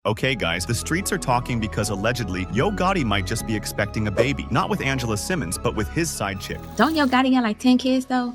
Okay guys, the streets are talking because allegedly, Yo Gotti might just be expecting a baby. Not with Angela Simmons, but with his side chick. Don't Yo Gotti got like 10 kids though?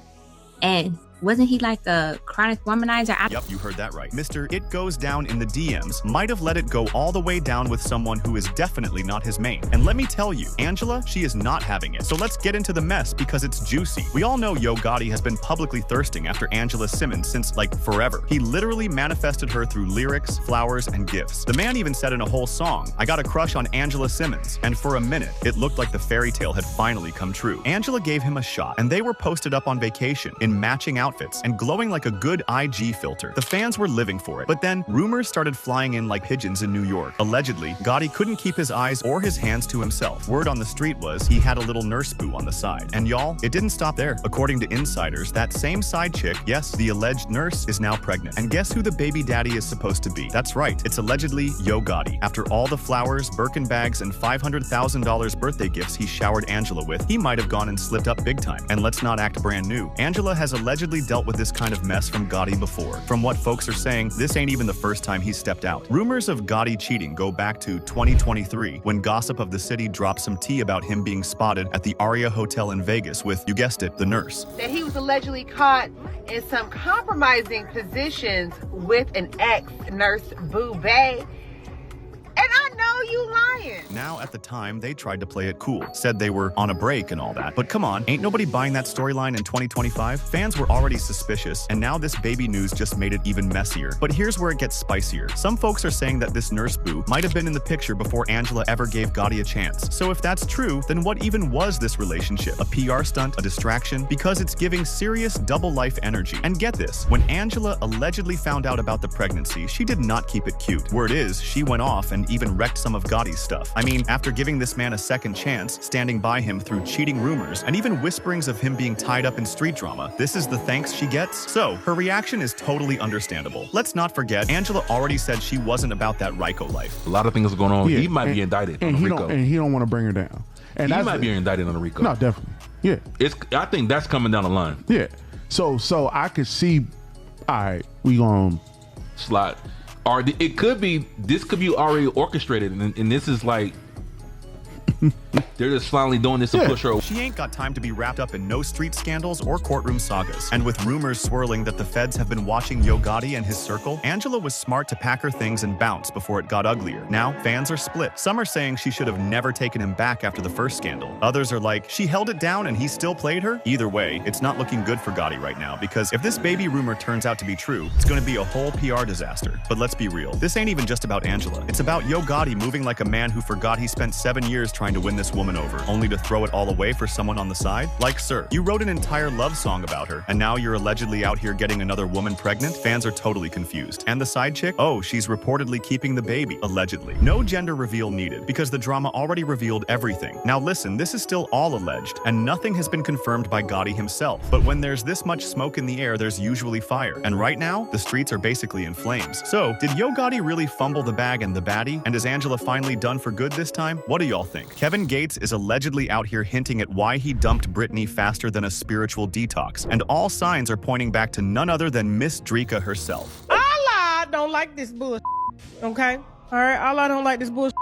And wasn't he like the chronic womanizer? Yep, you heard that right. Mr. It Goes Down in the DMs might have let it go all the way down with someone who is definitely not his main. And let me tell you, Angela, she is not having it. So let's get into the mess because it's juicy. We all know Yo Gotti has been publicly thirsting after Angela Simmons since like forever. He literally manifested her through lyrics, flowers, and gifts. The man even said in a whole song, "I got a crush on Angela Simmons." And for a minute, it looked like the fairy tale had finally come true. Angela gave him a shot, and they were posted up on vacation in matching outfits and glowing like a good IG filter. The fans were living for it. But then rumors started flying in like pigeons in New York. Allegedly, Gotti couldn't keep his eyes or his hands to himself. Word on the street was he had a little nurse boo on the side. And y'all, it didn't stop there. According to insiders, that same side chick, yes, the alleged nurse, is now pregnant. And guess who the baby daddy is supposed to be? That's right, it's allegedly Yo Gotti. After all the flowers, Birkin bags, and $500,000 birthday gifts he showered Angela with, he might have gone and slipped up big time. And let's not act brand new. Angela has allegedly dealt with this kind of mess from Gotti before. From what folks are saying, this ain't even the first time he's stepped out. Rumors of Gotti cheating go back to 2023, when Gossip of the City dropped some tea about him being spotted at the Aria Hotel in Vegas with, you guessed it, the nurse. That he was allegedly caught in some compromising positions with an ex-nurse boo bae. And I know you lying. Now, at the time, they tried to play it cool, said they were on a break and all that. But come on, ain't nobody buying that storyline in 2025? Fans were already suspicious, and now this baby news just made it even messier. But here's where it gets spicier. Some folks are saying that this nurse boo might have been in the picture before Angela ever gave Gotti a chance. So if that's true, then what even was this relationship? A PR stunt? A distraction? Because it's giving serious double life energy. And get this, when Angela allegedly found out about the pregnancy, she did not keep it cute. Word is, she went off and even wrecked some of Gotti's stuff. I mean, after giving this man a second chance, standing by him through cheating rumors, and even whisperings of him being tied up in street drama, this is the thanks she gets? So, her reaction is totally understandable. Let's not forget, Angela already said she wasn't about that Ryko life. A lot of things are going on. Yeah, he might be indicted on RICO. And he don't want to bring her down. And he might be indicted on RICO. No, definitely. Yeah. I think that's coming down the line. Yeah. So I could see, all right, we gonna slide. Or it could be, this could be already orchestrated, and this is like, they're just finally doing this to push her. She ain't got time to be wrapped up in no street scandals or courtroom sagas. And with rumors swirling that the feds have been watching Yo Gotti and his circle, Angela was smart to pack her things and bounce before it got uglier. Now, fans are split. Some are saying she should have never taken him back after the first scandal. Others are like, she held it down and he still played her? Either way, it's not looking good for Gotti right now, because if this baby rumor turns out to be true, it's going to be a whole PR disaster. But let's be real, this ain't even just about Angela. It's about Yo Gotti moving like a man who forgot he spent 7 years trying to win this woman over, only to throw it all away for someone on the side? Like, sir, you wrote an entire love song about her, and now you're allegedly out here getting another woman pregnant? Fans are totally confused. And the side chick? Oh, she's reportedly keeping the baby, allegedly. No gender reveal needed, because the drama already revealed everything. Now listen, this is still all alleged, and nothing has been confirmed by Gotti himself. But when there's this much smoke in the air, there's usually fire. And right now, the streets are basically in flames. So, did Yo Gotti really fumble the bag and the baddie? And is Angela finally done for good this time? What do y'all think? Kevin Gates is allegedly out here hinting at why he dumped Britney faster than a spiritual detox, and all signs are pointing back to none other than Miss Dreka herself. I don't like this bullshit, okay? All right, I don't like this bullshit.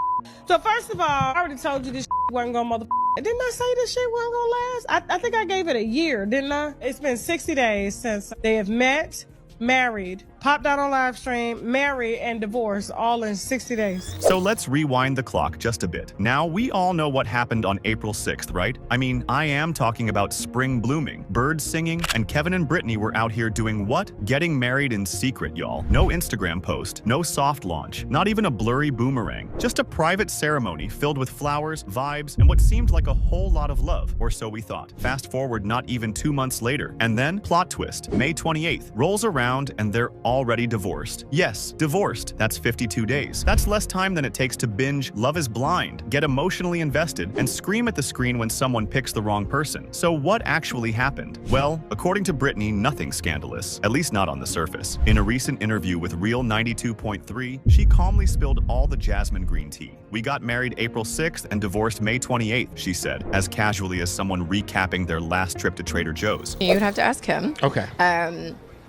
So first of all, I already told you this wasn't gonna Didn't I say this shit wasn't gonna last? I think I gave it a year, didn't I? It's been 60 days since they have met, married, popped out on live stream, married, and divorced all in 60 days. So let's rewind the clock just a bit. Now, we all know what happened on April 6th, right? I mean, I am talking about spring blooming, birds singing, and Kevin and Britney were out here doing what? Getting married in secret, y'all. No Instagram post, no soft launch, not even a blurry boomerang. Just a private ceremony filled with flowers, vibes, and what seemed like a whole lot of love, or so we thought. Fast forward not even 2 months later, and then, plot twist, May 28th rolls around and they're already divorced. Yes, divorced. That's 52 days. That's less time than it takes to binge Love is Blind, get emotionally invested, and scream at the screen when someone picks the wrong person. So what actually happened? Well, according to Britney, nothing scandalous, at least not on the surface. In a recent interview with Real 92.3, she calmly spilled all the jasmine green tea. We got married April 6th and divorced May 28th, she said, as casually as someone recapping their last trip to Trader Joe's. You would have to ask him. Okay.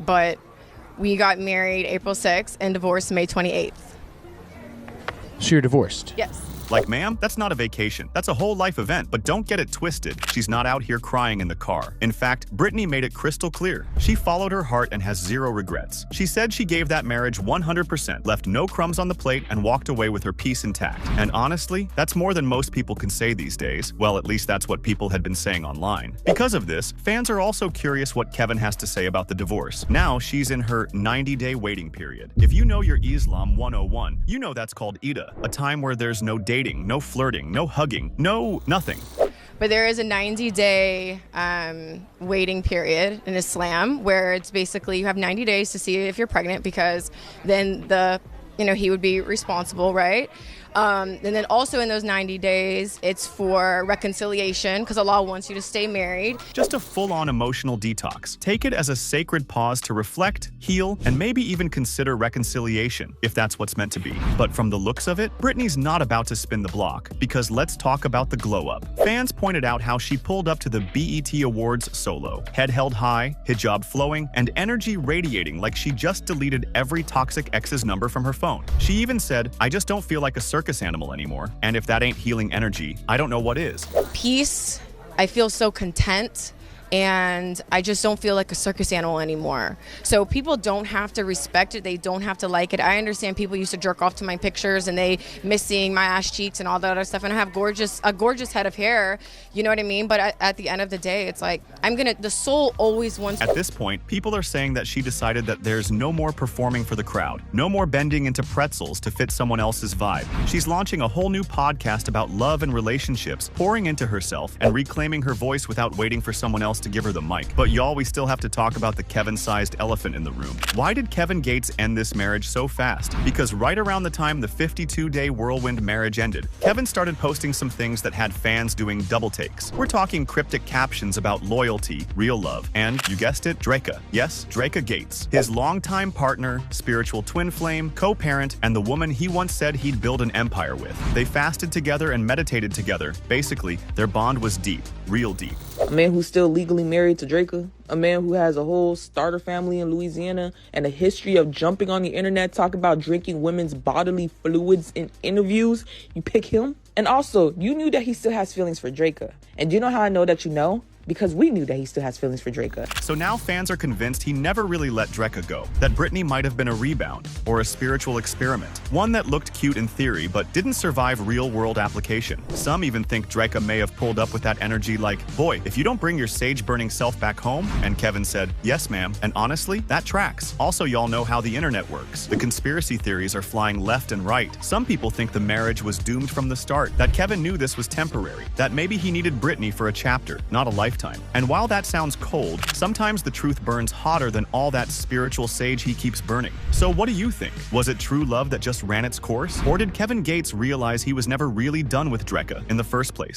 But we got married April 6th and divorced May 28th. So you're divorced? Yes. Like, ma'am, that's not a vacation. That's a whole life event, but don't get it twisted. She's not out here crying in the car. In fact, Britney made it crystal clear. She followed her heart and has zero regrets. She said she gave that marriage 100%, left no crumbs on the plate, and walked away with her peace intact. And honestly, that's more than most people can say these days. Well, at least that's what people had been saying online. Because of this, fans are also curious what Kevin has to say about the divorce. Now, she's in her 90-day waiting period. If you know your Islam 101, you know that's called Ida, a time where there's no dating, no flirting, no hugging, no nothing. But there is a 90-day waiting period in Islam where it's basically you have 90 days to see if you're pregnant, because then he would be responsible, right? And then also in those 90 days, it's for reconciliation because Allah wants you to stay married. Just a full-on emotional detox. Take it as a sacred pause to reflect, heal, and maybe even consider reconciliation, if that's what's meant to be. But from the looks of it, Britney's not about to spin the block, because let's talk about the glow-up. Fans pointed out how she pulled up to the BET Awards solo, head held high, hijab flowing, and energy radiating like she just deleted every toxic ex's number from her phone. She even said, "I just don't feel like a circus animal anymore, and if that ain't healing energy, I don't know what is." Peace. I feel so content, and I just don't feel like a circus animal anymore. So people don't have to respect it. They don't have to like it. I understand people used to jerk off to my pictures and they miss seeing my ass cheeks and all that other stuff. And I have a gorgeous head of hair. You know what I mean? But at the end of the day, it's like, the soul always wants. At this point, people are saying that she decided that there's no more performing for the crowd, no more bending into pretzels to fit someone else's vibe. She's launching a whole new podcast about love and relationships, pouring into herself and reclaiming her voice without waiting for someone else to give her the mic. But y'all, we still have to talk about the Kevin-sized elephant in the room. Why did Kevin Gates end this marriage so fast? Because right around the time the 52-day whirlwind marriage ended, Kevin started posting some things that had fans doing double takes. We're talking cryptic captions about loyalty, real love, and, you guessed it, Dreka. Yes, Dreka Gates. His longtime partner, spiritual twin flame, co-parent, and the woman he once said he'd build an empire with. They fasted together and meditated together. Basically, their bond was deep, real deep. A man who's still legally married to Dreka, a man who has a whole starter family in Louisiana and a history of jumping on the internet talking about drinking women's bodily fluids in interviews. You pick him? And also, you knew that he still has feelings for Dreka. And do you know how I know that you know? Because we knew that he still has feelings for Dreka. So now fans are convinced he never really let Dreka go, that Britney might have been a rebound, or a spiritual experiment. One that looked cute in theory, but didn't survive real-world application. Some even think Dreka may have pulled up with that energy like, "Boy, if you don't bring your sage-burning self back home," and Kevin said, "Yes, ma'am," and honestly, that tracks. Also, y'all know how the internet works. The conspiracy theories are flying left and right. Some people think the marriage was doomed from the start, that Kevin knew this was temporary, that maybe he needed Britney for a chapter, not a lifetime. And while that sounds cold, sometimes the truth burns hotter than all that spiritual sage he keeps burning. So what do you think? Was it true love that just ran its course? Or did Kevin Gates realize he was never really done with Dreka in the first place?